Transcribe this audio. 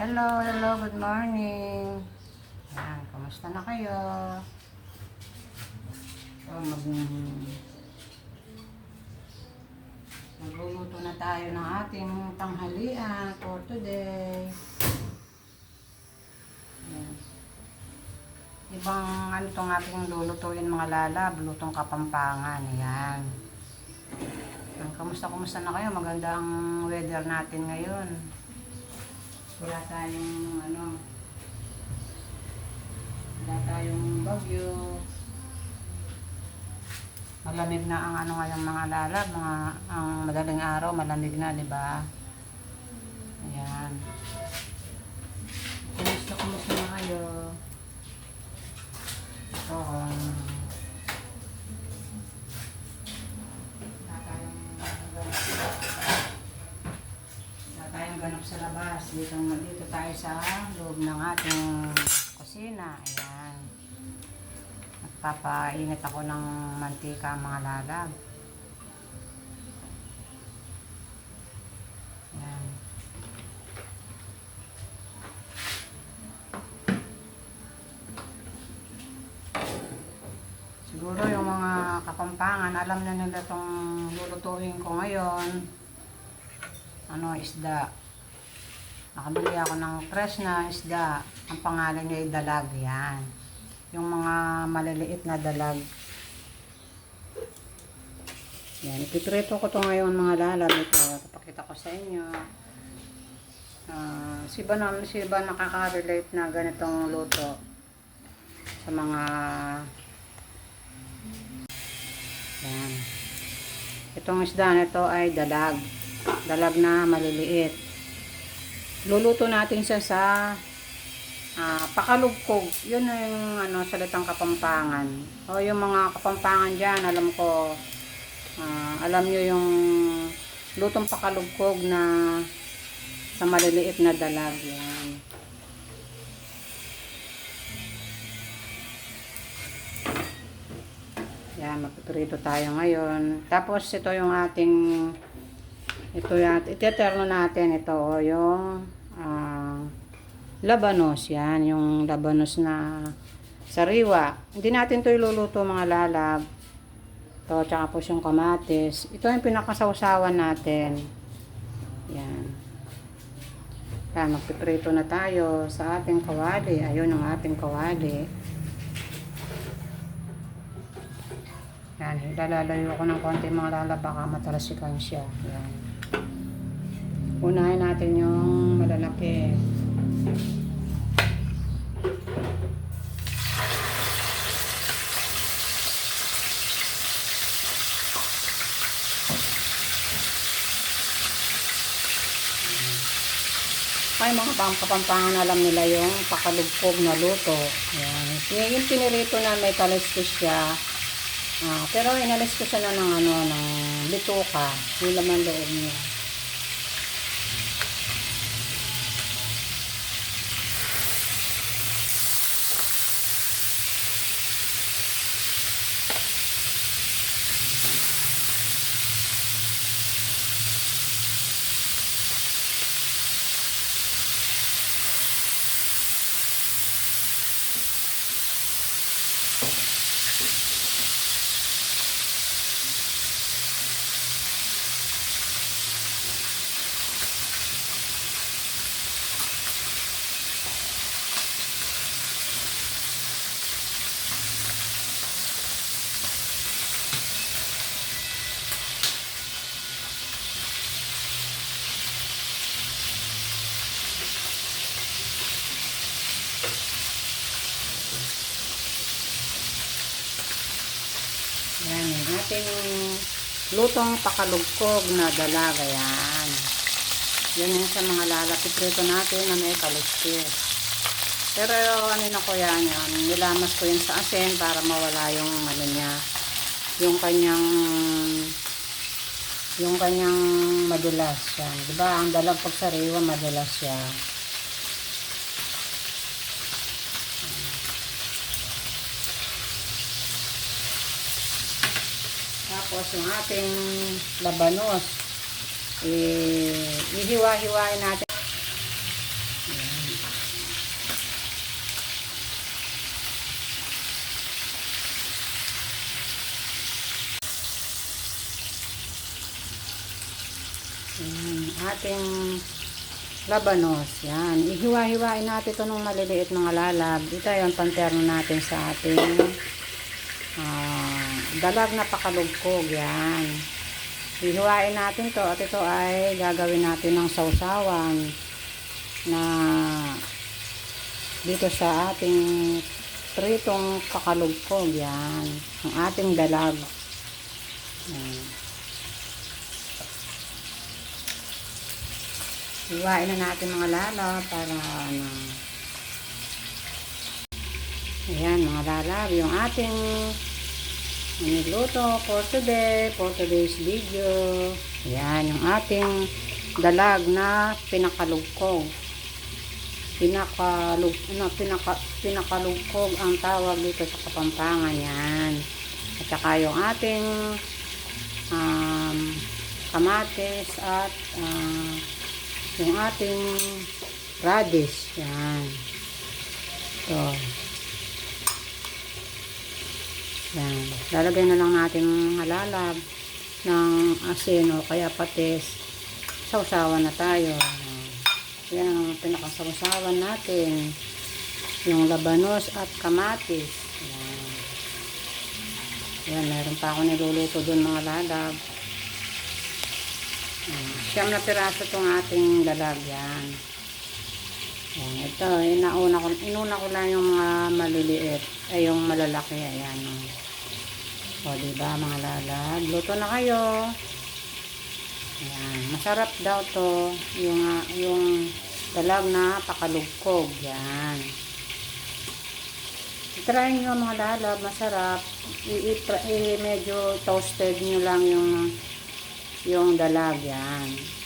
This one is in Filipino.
Hello, hello, good morning. Yan, kumusta na kayo? So, magluluto na tayo ng ating tanghalian for today. Yan. Ibang ano itong ating lulutuin mga lalab, lutong Kapampangan. Yan. Kamusta na kayo? Magandang weather natin ngayon. Wala tayong bagyo. Malamig na ang ano ngayong mga lalab, ang madaling araw, malamig na, di ba? Ayan. Kumusta na kayo? Ito, ganap sa labas. Dito tayo sa loob ng ating kusina. Ayan. Nagpapainit ako ng mantika mga lalab. Ayan. Siguro yung mga Kapampangan, alam na nila itong lulutuin ko ngayon. Isda. Nakabili ako ng fresh na isda. Ang pangalan niya ay dalag. Yan. Yung mga maliliit na dalag. Yan. Ipiprito ko to ngayon mga lalab. Ito. Papakita ko sa inyo. Si ba nakaka-relate na ganitong luto sa mga yan. Itong isda na ito ay dalag. Dalag na maliliit. Luluto natin siya sa pakalugkog. Yun yung salitang Kapampangan. O yung mga Kapampangan dyan, alam ko, alam nyo yung lutong pakalugkog na sa maliliit na dalag. Yan. Yan, magpiprito tayo ngayon. Tapos ito yung ating iteterno natin ito yung labanos. Yan, yung labanos na sariwa. Hindi natin ito iluluto mga lalab. Ito, tsaka po yung kamatis. Ito yung pinakasawsawan natin. Yan. Yan, magpiprito na tayo sa ating kawali. Ayun ang ating kawali. Yan, lalalayo ko ng konti mga lalab, baka matalasikan siya. Yan. Unahin natin yung malalaki. Ay, mga Kapampangan, alam nila yung pakalugkog na luto. Yan. Yung pinirito na may taliskis siya. Pero inalis ko siya na ng bituka. Yung laman loob niya. Yan, yung ating lutong pakalugkog na dalaga. Yan. Yan yung sa mga lalapit-rito natin na may kaluskis. Pero ko yan. Nilamas ko yun sa asin para mawala yung niya. Yung kanyang madulas. Yan. Diba? Ang dalag pag sariwa, madulas siya. Tapos yung ating labanos, ihiwa-hiwain natin. Ayan. ating labanos. Yan. Ihiwa-hiwain natin ito ng maliliit mga lalab. Ito yung panterno natin sa ating dalag na pakalugkog. Yan. Ihiwain natin to at ito ay gagawin natin ng sausawan na dito sa ating pritong pakalugkog. Yan. Ang ating dalag. Yan. Iwain na natin mga lalab para ayan mga lalab, yung ating niluto for today, for today's video. Ayan, yung ating dalag na pinakalugkog. Pinakalugkog ang tawag dito sa Kapampangan. Yan. At saka yung ating kamatis at yung ating radish. Yan. Ito. Yan. Lalagay na lang natin mga lalab ng asin o kaya patis. Sausawan na tayo. Yan ang pinakasausawan natin. Yung labanos at kamatis. Yan. Yan. Meron pa ako niluluto dun mga lalab. Siyam na piraso itong ating dalag. Yan. Yan. Ito, inuna ko lang yung mga maliliit. Ay, yung malalaki. Ayan. O, diba mga lalab? Luto na kayo. Ayan. Masarap daw to. Yung dalag na pakalugkog. Yan. I-try nyo mga lalab. Masarap. Medyo toasted nyo lang yung dalag. Yan.